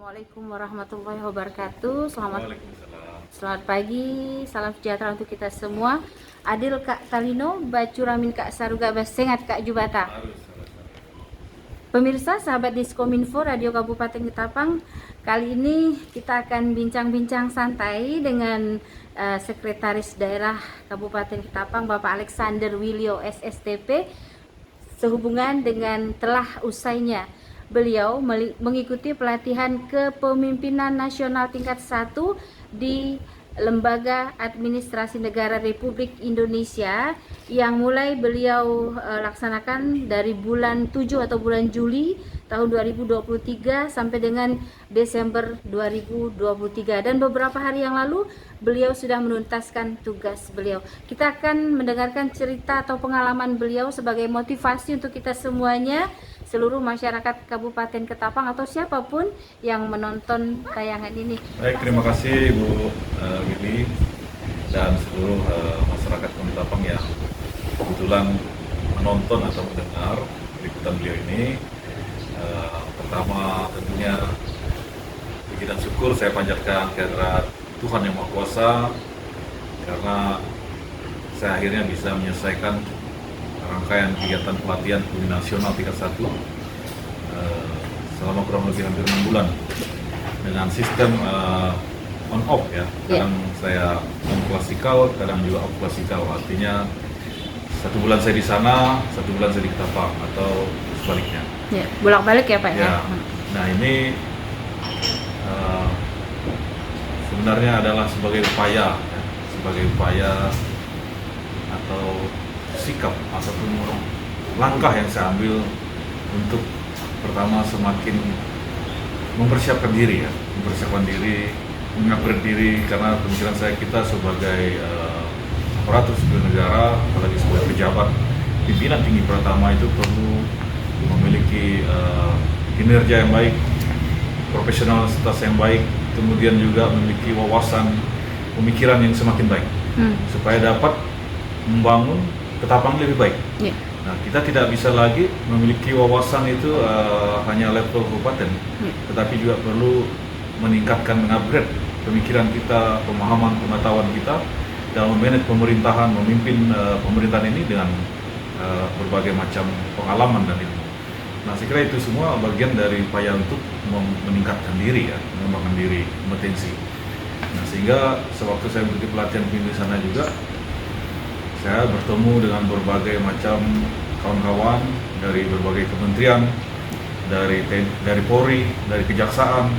Assalamualaikum warahmatullahi wabarakatuh. Waalaikumsalam. Selamat pagi, salam sejahtera untuk kita semua. Adil Kak Talino, Bacuramin Kak Saruga Basengat Kak Jubata. Pemirsa, sahabat Diskominfo Radio Kabupaten Ketapang, kali ini kita akan bincang-bincang santai dengan Sekretaris Daerah Kabupaten Ketapang, Bapak Alexander Wilio SSTP, sehubungan dengan telah usainya beliau mengikuti pelatihan kepemimpinan nasional tingkat 1 di Lembaga Administrasi Negara Republik Indonesia yang mulai beliau laksanakan dari bulan 7 atau bulan Juli tahun 2023 sampai dengan Desember 2023, dan beberapa hari yang lalu beliau sudah menuntaskan tugas beliau. Kita akan mendengarkan cerita atau pengalaman beliau sebagai motivasi untuk kita semuanya, seluruh masyarakat Kabupaten Ketapang atau siapapun yang menonton tayangan ini. Baik, terima kasih Bu Willy dan seluruh masyarakat Ketapang yang kebetulan menonton atau mendengar liputan beliau ini. Pertama tentunya puji dan syukur saya panjatkan kehadirat Tuhan Yang Maha Kuasa karena saya akhirnya bisa menyelesaikan rangkaian kegiatan pelatihan kepemimpinan nasional tingkat 1 selama kurang lebih hampir 6 bulan dengan sistem on off ya. Kadang saya on klasikal, kadang juga off klasikal. Artinya 1 bulan saya di sana, 1 bulan saya di Ketapang atau sebaliknya. Ya, bolak-balik ya Pak ya. Nah ini sebenarnya adalah sebagai upaya ya, sebagai upaya atau sikap ataupun langkah yang saya ambil untuk pertama semakin mempersiapkan diri ya, mempersiapkan diri, mengupgrade diri, karena pemikiran saya kita sebagai aparatur sipil negara, apalagi sebagai pejabat pimpinan tinggi pertama itu perlu memiliki kinerja yang baik, profesionalitas yang baik, kemudian juga memiliki wawasan pemikiran yang semakin baik supaya dapat membangun Ketapang lebih baik. Nah, kita tidak bisa lagi memiliki wawasan itu hanya level kabupaten, tetapi juga perlu meningkatkan, mengupgrade pemikiran kita, pemahaman, pengetahuan kita dalam memanage pemerintahan, memimpin pemerintahan ini dengan berbagai macam pengalaman dan ilmu. Nah, saya kira itu semua bagian dari upaya untuk meningkatkan diri ya, mengembangkan diri, kompetensi. Nah, sehingga sewaktu saya mengikuti pelatihan di sana juga, saya bertemu dengan berbagai macam kawan-kawan dari berbagai kementerian, dari Polri, dari Kejaksaan,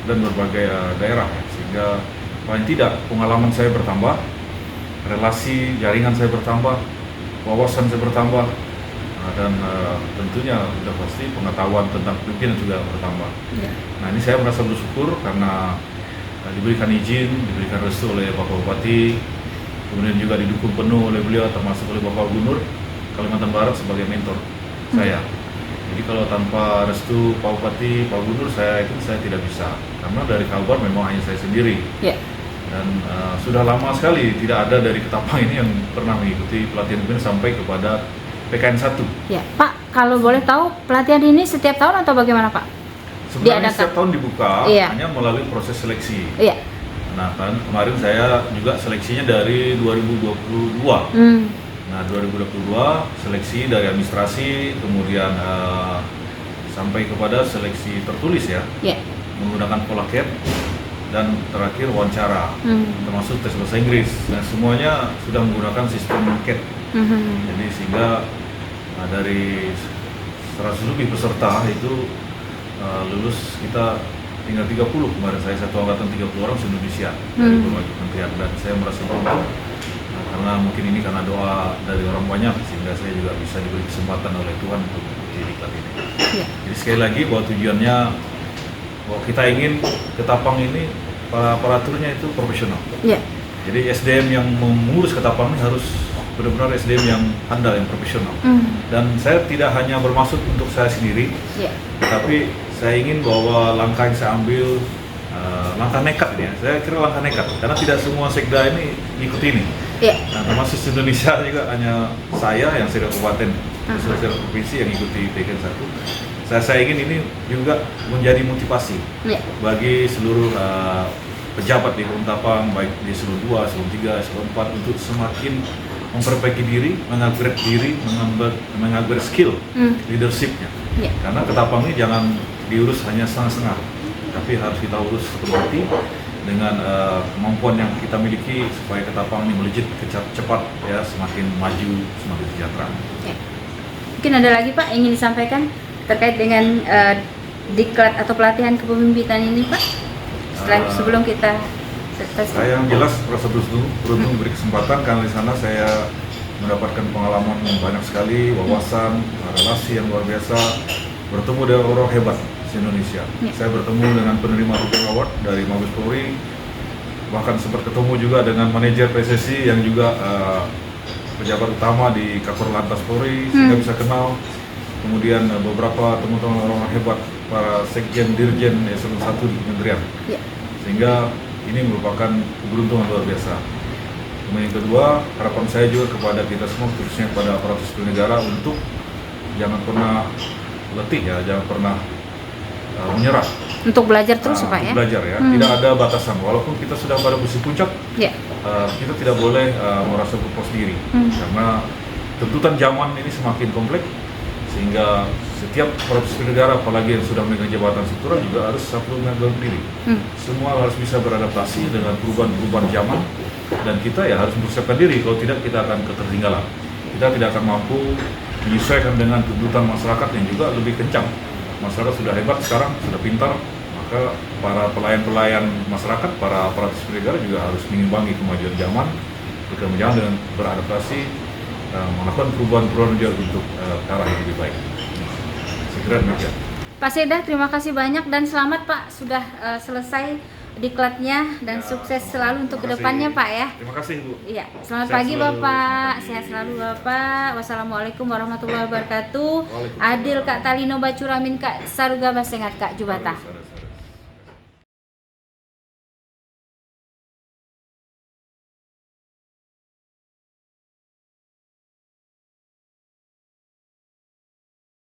dan berbagai daerah, sehingga paling tidak pengalaman saya bertambah, relasi jaringan saya bertambah, wawasan saya bertambah, dan tentunya sudah pasti pengetahuan tentang pimpinan juga bertambah. Nah, ini saya merasa bersyukur karena diberikan izin, diberikan restu oleh Bapak Bupati, kemudian juga didukung penuh oleh beliau, termasuk oleh Bapak Gubernur Kalimantan Barat sebagai mentor saya. Jadi kalau tanpa restu Pak Bupati, Pak Gubernur, saya tidak bisa, karena dari Kalbar memang hanya saya sendiri. Dan sudah lama sekali tidak ada dari Ketapang ini yang pernah mengikuti pelatihan ini sampai kepada PKN 1. Ya, Pak, kalau boleh tahu pelatihan ini setiap tahun atau bagaimana Pak? Sebenarnya setiap tahun dibuka, hanya melalui proses seleksi. Nah, kan kemarin saya juga seleksinya dari 2022. Nah, 2022 seleksi dari administrasi, kemudian sampai kepada seleksi tertulis ya, menggunakan pola CAT, dan terakhir wawancara, termasuk tes bahasa Inggris. Nah, semuanya sudah menggunakan sistem CAT. Jadi sehingga dari 100 lebih peserta itu lulus kita tinggal 30 kemarin. Saya satu angkatan 30 orang se-Indonesia dari berbagai kementerian, dan saya merasa beruntung karena mungkin ini karena doa dari orang banyak, sehingga saya juga bisa diberi kesempatan oleh Tuhan untuk mengikuti diklat ini. Jadi sekali lagi bahwa tujuannya bahwa kita ingin Ketapang ini para aparaturnya itu profesional. Jadi SDM yang mengurus Ketapang ini harus benar-benar SDM yang handal, yang profesional. Dan saya tidak hanya bermaksud untuk saya sendiri, tapi saya ingin bahwa langkah yang saya ambil, langkah nekat ini ya, saya kira langkah nekat, karena tidak semua sekda ini ikuti ini. Nah, termasuk Indonesia juga hanya saya yang dari kabupaten, dari provinsi yang ikuti PKN 1. saya ingin ini juga menjadi motivasi Ya. bagi seluruh pejabat di Tapang, baik di eselon 2, eselon 3, eselon 4 untuk semakin memperbaiki diri, mengupgrade diri, mengupgrade skill leadershipnya. Ya. Karena Ketapang ini jangan diurus hanya setengah-setengah, tapi harus kita urus sepenuh hati dengan kemampuan yang kita miliki supaya Ketapang ini melejit cepat ya, semakin maju, semakin sejahtera. Ya. Mungkin ada lagi Pak ingin disampaikan terkait dengan diklat atau pelatihan kepemimpinan ini Pak? Sebelum kita saya yang jelas merasa beruntung diberi kesempatan karena di sana saya mendapatkan pengalaman banyak sekali, wawasan, relasi yang luar biasa, bertemu dengan orang hebat di Indonesia. Ya. Saya bertemu dengan penerima Rubin Award dari Mabes Polri, bahkan sempat ketemu juga dengan manajer PSSI yang juga pejabat utama di Kakor Lantas Polri, sehingga bisa kenal. Kemudian beberapa teman-teman orang hebat, para sekjen, dirjen, eselon 1 di kementerian. Ya. Sehingga ini merupakan keberuntungan luar biasa. Kemudian yang kedua, harapan saya juga kepada kita semua, khususnya kepada aparatur sipil negara, untuk jangan pernah letih ya, jangan pernah menyerah. Untuk belajar terus Pak ya? Belajar ya, tidak ada batasan. Walaupun kita sudah pada posisi puncak, Ya. kita tidak boleh merasa berpuas diri. Karena tuntutan zaman ini semakin kompleks, sehingga setiap aparatur sipil negara, apalagi yang sudah memegang jabatan struktural, juga harus selalu mengatur diri. Semua harus bisa beradaptasi dengan perubahan-perubahan zaman, dan kita ya harus mempersiapkan diri. Kalau tidak, kita akan ketertinggalan. Kita tidak akan mampu menyesuaikan dengan tuntutan masyarakat yang juga lebih kencang. Masyarakat sudah hebat sekarang, sudah pintar, maka para pelayan-pelayan masyarakat, para aparatur sipil negara juga harus mengimbangi kemajuan zaman, berkembang dengan beradaptasi, melakukan perubahan-perubahan juga untuk ke arah yang lebih baik. Segera demikian. Pak Seda, terima kasih banyak dan selamat Pak sudah selesai diklatnya dan Ya, sukses selalu untuk terima kedepannya kasih. Pak ya. Terima kasih Bu. Iya, selamat Sehat pagi selalu, Bapak, selamat pagi. sehat selalu Bapak. Wassalamualaikum warahmatullahi wabarakatuh. Waalaikumsalam. Adil Kak Talino Bacuramin Kak Saruga Basengat Kak Jubata. Saudara-saudara.